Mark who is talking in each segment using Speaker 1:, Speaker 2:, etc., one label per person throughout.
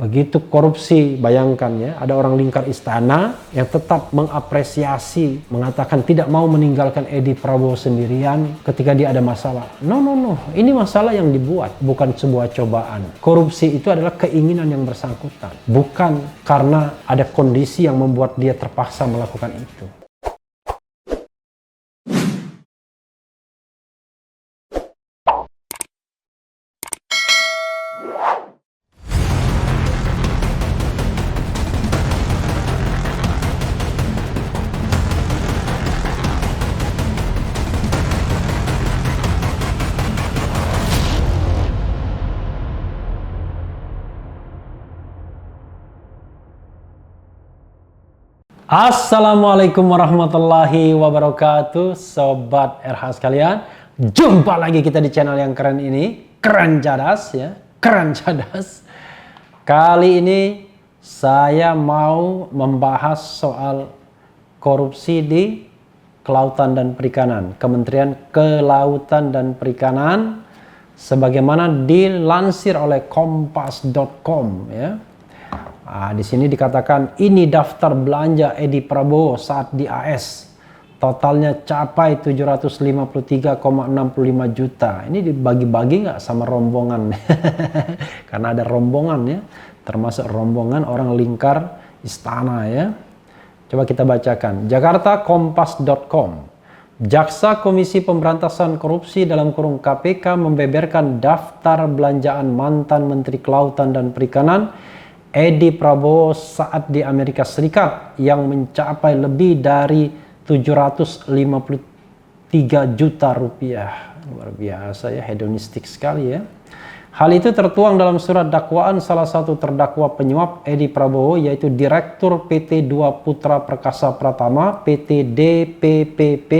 Speaker 1: Begitu korupsi, bayangkan ya, ada orang lingkar istana yang tetap mengapresiasi, mengatakan tidak mau meninggalkan Edi Prabowo sendirian ketika dia ada masalah. No, ini masalah yang dibuat, bukan sebuah cobaan. Korupsi itu adalah keinginan yang bersangkutan, bukan karena ada kondisi yang membuat dia terpaksa melakukan itu. Assalamualaikum warahmatullahi wabarakatuh, Sobat RH sekalian. Jumpa lagi kita di channel yang keren ini, Keren Cadas ya, Keren Cadas. Kali ini saya mau membahas soal korupsi di Kelautan dan Perikanan, Kementerian Kelautan dan Perikanan, sebagaimana dilansir oleh kompas.com ya. Di sini dikatakan ini daftar belanja Edi Prabowo saat di AS. Totalnya capai 753,65 juta. Ini dibagi-bagi nggak sama rombongan? Karena ada rombongan ya, termasuk rombongan orang lingkar istana ya. Coba kita bacakan. Jakarta, kompas.com. Jaksa Komisi Pemberantasan Korupsi dalam kurung KPK membeberkan daftar belanjaan mantan Menteri Kelautan dan Perikanan Edi Prabowo saat di Amerika Serikat yang mencapai lebih dari 753 juta rupiah. Luar biasa ya, hedonistik sekali ya. Hal itu tertuang dalam surat dakwaan salah satu terdakwa penyuap Edi Prabowo, yaitu Direktur PT Dua Putra Perkasa Pratama PT DPPP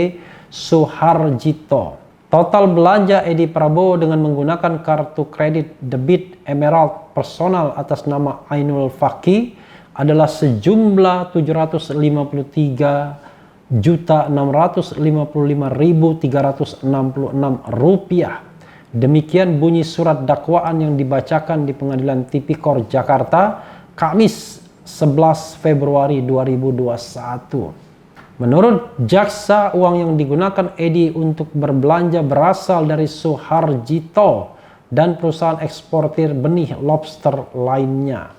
Speaker 1: Suharjito. Total belanja Edi Prabowo dengan menggunakan kartu kredit debit Emerald personal atas nama Ainul Fakih adalah sejumlah 753.655.366 rupiah. Demikian bunyi surat dakwaan yang dibacakan di Pengadilan Tipikor Jakarta Kamis 11 Februari 2021. Menurut jaksa, uang yang digunakan Edi untuk berbelanja berasal dari Suharjito dan perusahaan eksportir benih lobster lainnya.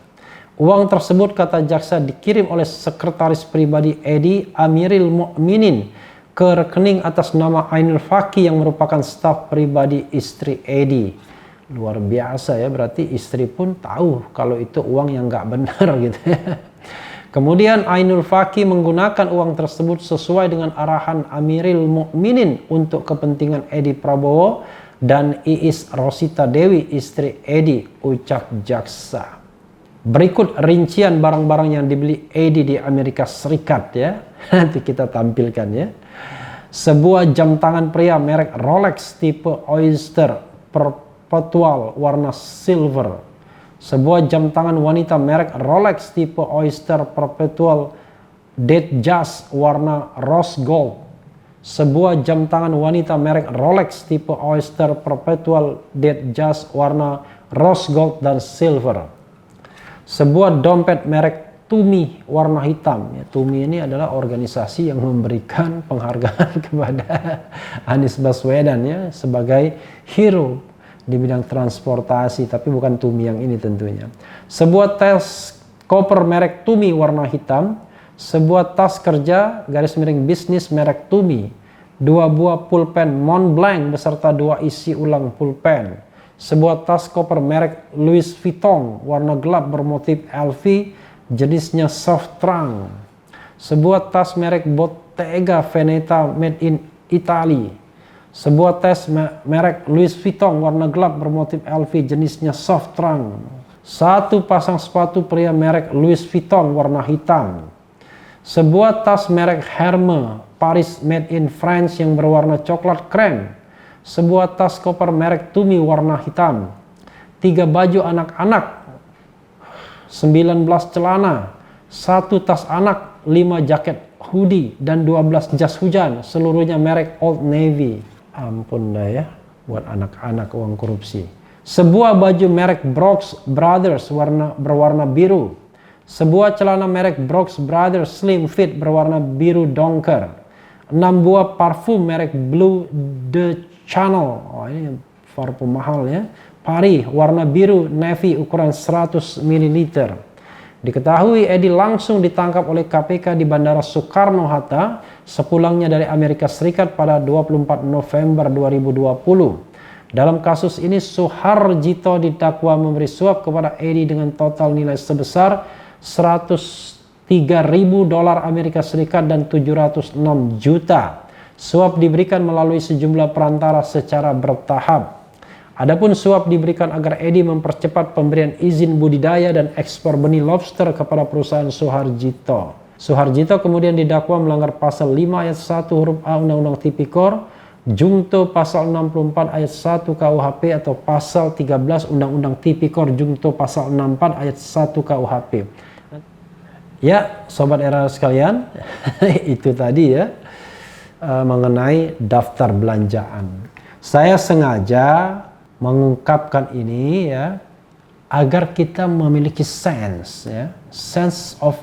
Speaker 1: Uang tersebut, kata jaksa, dikirim oleh sekretaris pribadi Edi, Amiril Mukminin, ke rekening atas nama Ainul Fakih yang merupakan staf pribadi istri Edi. Luar biasa ya, berarti istri pun tahu kalau itu uang yang nggak benar gitu ya. Kemudian Ainul Fakih menggunakan uang tersebut sesuai dengan arahan Amiril Mukminin untuk kepentingan Edi Prabowo dan Iis Rosita Dewi, istri Edi, ucap jaksa. Berikut rincian barang-barang yang dibeli Edi di Amerika Serikat ya. Nanti kita tampilkan ya. Sebuah jam tangan pria merek Rolex tipe Oyster Perpetual warna silver. Sebuah jam tangan wanita merek Rolex tipe Oyster Perpetual Datejust warna rose gold. Sebuah jam tangan wanita merek Rolex tipe Oyster Perpetual Datejust warna rose gold dan silver. Sebuah dompet merek Tumi warna hitam. Ya, Tumi ini adalah organisasi yang memberikan penghargaan kepada Anies Baswedan ya sebagai hero di bidang transportasi, tapi bukan Tumi yang ini tentunya. Sebuah tas koper merek Tumi warna hitam, sebuah tas kerja garis miring bisnis merek Tumi, 2 buah pulpen Montblanc beserta 2 isi ulang pulpen, sebuah tas koper merek Louis Vuitton warna gelap bermotif LV jenisnya soft trunk, sebuah tas merek Bottega Veneta made in Italy, sebuah tas merek Louis Vuitton warna gelap bermotif LV jenisnya soft trunk, satu pasang sepatu pria merek Louis Vuitton warna hitam, sebuah tas merek Hermes Paris made in France yang berwarna coklat krem, sebuah tas koper merek Tumi warna hitam, 3 baju anak-anak, 19 celana, 1 tas anak, 5 jaket hoodie dan 12 jas hujan, seluruhnya merek Old Navy. Ampun dah ya, buat anak-anak uang korupsi. Sebuah baju merek Brooks Brothers berwarna biru. Sebuah celana merek Brooks Brothers Slim Fit berwarna biru dongker. 6 buah parfum merek Blue de Chanel. Oh, ini parfum mahal ya. Paris warna biru navy ukuran 100 ml. Diketahui Edi langsung ditangkap oleh KPK di Bandara Soekarno-Hatta sepulangnya dari Amerika Serikat pada 24 November 2020. Dalam kasus ini Soeharjito didakwa memberi suap kepada Edi dengan total nilai sebesar 103.000 dolar Amerika Serikat dan 706 juta. Suap diberikan melalui sejumlah perantara secara bertahap. Adapun suap diberikan agar Edi mempercepat pemberian izin budidaya dan ekspor benih lobster kepada perusahaan Soeharjito. Soeharjito kemudian didakwa melanggar pasal 5 ayat 1 huruf A Undang-Undang Tipikor, Jungto pasal 64 ayat 1 KUHP atau pasal 13 Undang-Undang Tipikor Jungto pasal 64 ayat 1 KUHP. Ya, sobat era sekalian, itu tadi ya mengenai daftar belanjaan. Saya sengaja mengungkapkan ini ya agar kita memiliki sense of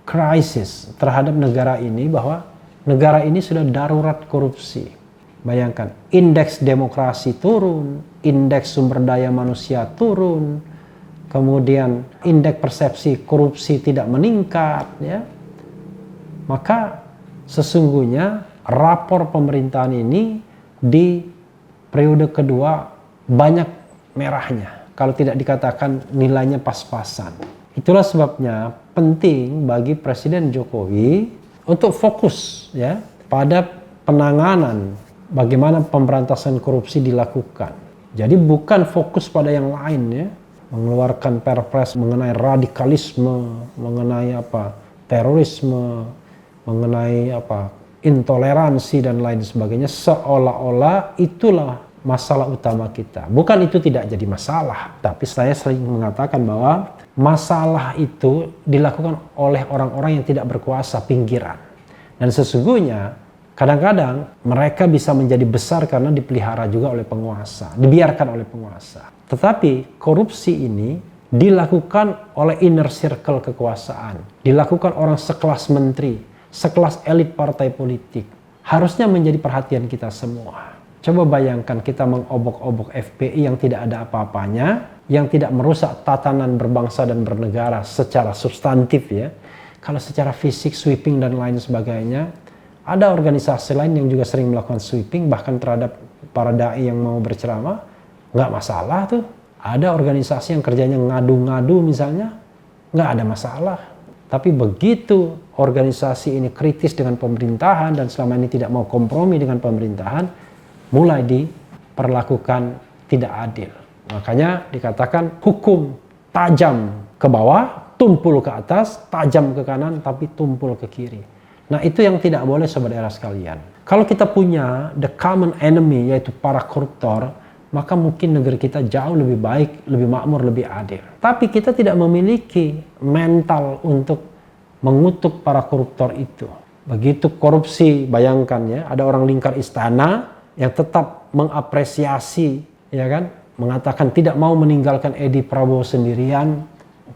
Speaker 1: crisis terhadap negara ini, bahwa negara ini sudah darurat korupsi. Bayangkan, indeks demokrasi turun, indeks sumber daya manusia turun, kemudian indeks persepsi korupsi tidak meningkat ya. Maka sesungguhnya rapor pemerintahan ini di periode kedua banyak merahnya, kalau tidak dikatakan nilainya pas-pasan. Itulah sebabnya penting bagi Presiden Jokowi untuk fokus ya pada penanganan bagaimana pemberantasan korupsi dilakukan. Jadi bukan fokus pada yang lain ya, mengeluarkan perpres mengenai radikalisme, mengenai terorisme, mengenai intoleransi dan lain sebagainya, seolah-olah itulah masalah utama kita. Bukan itu tidak jadi masalah, tapi saya sering mengatakan bahwa masalah itu dilakukan oleh orang-orang yang tidak berkuasa, pinggiran. Dan sesungguhnya kadang-kadang mereka bisa menjadi besar karena dipelihara juga oleh penguasa, dibiarkan oleh penguasa. Tetapi korupsi ini dilakukan oleh inner circle kekuasaan, dilakukan orang sekelas menteri, sekelas elit partai politik. Harusnya menjadi perhatian kita semua. Coba bayangkan kita mengobok-obok FPI yang tidak ada apa-apanya, yang tidak merusak tatanan berbangsa dan bernegara secara substantif ya. Kalau secara fisik, sweeping dan lain sebagainya, ada organisasi lain yang juga sering melakukan sweeping, bahkan terhadap para dai yang mau berceramah, nggak masalah tuh. Ada organisasi yang kerjanya ngadu-ngadu misalnya, nggak ada masalah. Tapi begitu organisasi ini kritis dengan pemerintahan dan selama ini tidak mau kompromi dengan pemerintahan, mulai diperlakukan tidak adil. Makanya dikatakan hukum tajam ke bawah, tumpul ke atas, tajam ke kanan, tapi tumpul ke kiri. Nah itu yang tidak boleh sobat era sekalian. Kalau kita punya the common enemy, yaitu para koruptor, maka mungkin negeri kita jauh lebih baik, lebih makmur, lebih adil. Tapi kita tidak memiliki mental untuk mengutuk para koruptor itu. Begitu korupsi, bayangkan ya, ada orang lingkar istana yang tetap mengapresiasi, ya kan, mengatakan tidak mau meninggalkan Edi Prabowo sendirian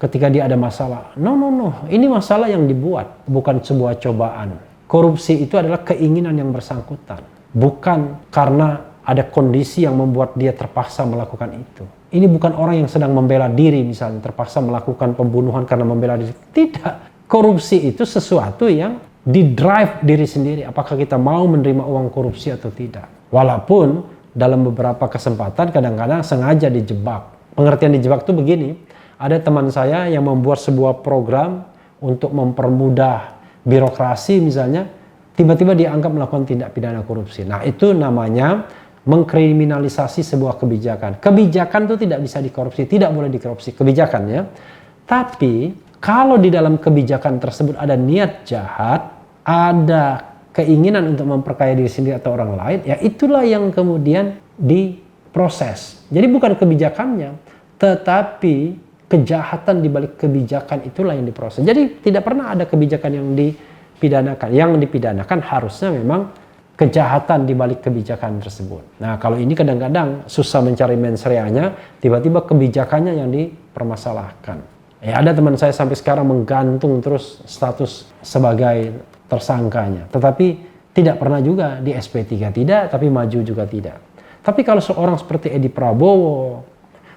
Speaker 1: ketika dia ada masalah. No, ini masalah yang dibuat, bukan sebuah cobaan. Korupsi itu adalah keinginan yang bersangkutan, bukan karena ada kondisi yang membuat dia terpaksa melakukan itu. Ini bukan orang yang sedang membela diri misalnya, terpaksa melakukan pembunuhan karena membela diri. Tidak, korupsi itu sesuatu yang di-drive diri sendiri, apakah kita mau menerima uang korupsi atau tidak. Walaupun dalam beberapa kesempatan kadang-kadang sengaja dijebak. Pengertian dijebak itu begini, ada teman saya yang membuat sebuah program untuk mempermudah birokrasi misalnya, tiba-tiba dianggap melakukan tindak pidana korupsi. Nah itu namanya mengkriminalisasi sebuah kebijakan. Kebijakan itu tidak bisa dikorupsi, tidak boleh dikorupsi kebijakannya. Tapi kalau di dalam kebijakan tersebut ada niat jahat, ada keinginan untuk memperkaya diri sendiri atau orang lain, ya itulah yang kemudian diproses. Jadi bukan kebijakannya, tetapi kejahatan di balik kebijakan itulah yang diproses. Jadi tidak pernah ada kebijakan yang dipidanakan. Yang dipidanakan harusnya memang kejahatan di balik kebijakan tersebut. Nah, kalau ini kadang-kadang susah mencari mens reanya, tiba-tiba kebijakannya yang dipermasalahkan. Ya, ada teman saya sampai sekarang menggantung terus status sebagai tersangkanya. Tetapi tidak pernah juga di SP3 tidak, tapi maju juga tidak. Tapi kalau seorang seperti Edi Prabowo,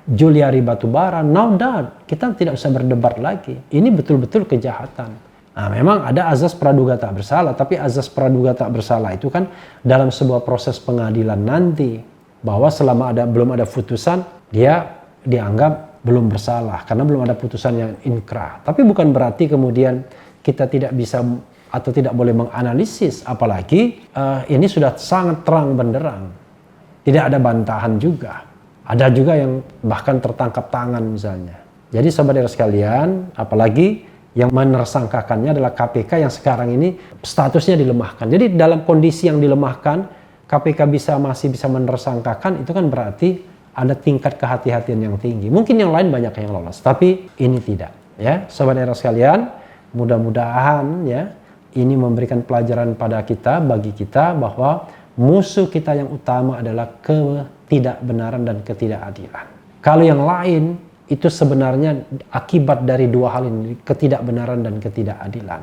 Speaker 1: Juliari Batubara, no doubt, kita tidak usah berdebat lagi. Ini betul-betul kejahatan. Nah, memang ada azas praduga tak bersalah, tapi azas praduga tak bersalah itu kan dalam sebuah proses pengadilan nanti, bahwa selama belum ada putusan, dia dianggap belum bersalah karena belum ada putusan yang inkrah. Tapi bukan berarti kemudian kita tidak bisa atau tidak boleh menganalisis, apalagi ini sudah sangat terang benderang, tidak ada bantahan juga. Ada juga yang bahkan tertangkap tangan misalnya. Jadi saudara sekalian, apalagi yang menersangkakannya adalah KPK yang sekarang ini statusnya dilemahkan. Jadi dalam kondisi yang dilemahkan, KPK masih bisa menersangkakan, itu kan berarti ada tingkat kehati-hatian yang tinggi. Mungkin yang lain banyak yang lolos, tapi ini tidak. Ya, saudara sekalian, mudah-mudahan ya ini memberikan pelajaran pada kita, bagi kita, bahwa musuh kita yang utama adalah ketidakbenaran dan ketidakadilan. Kalau yang lain itu sebenarnya akibat dari dua hal ini, ketidakbenaran dan ketidakadilan.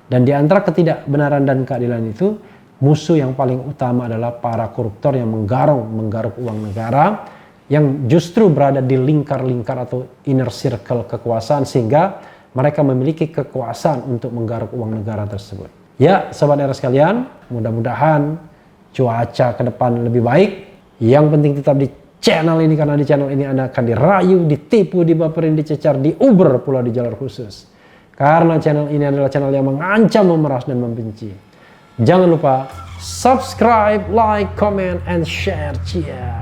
Speaker 1: Dan di antara ketidakbenaran dan keadilan itu, musuh yang paling utama adalah para koruptor yang menggaruk uang negara, yang justru berada di lingkar-lingkar atau inner circle kekuasaan, sehingga mereka memiliki kekuasaan untuk menggaruk uang negara tersebut. Ya, saudara sekalian, mudah-mudahan cuaca ke depan lebih baik. Yang penting tetap di channel ini, karena di channel ini Anda akan dirayu, ditipu, dibaperin, dicecar, diuber pula di jalur khusus. Karena channel ini adalah channel yang mengancam, memeras, dan membenci. Jangan lupa subscribe, like, comment, and share. Cia.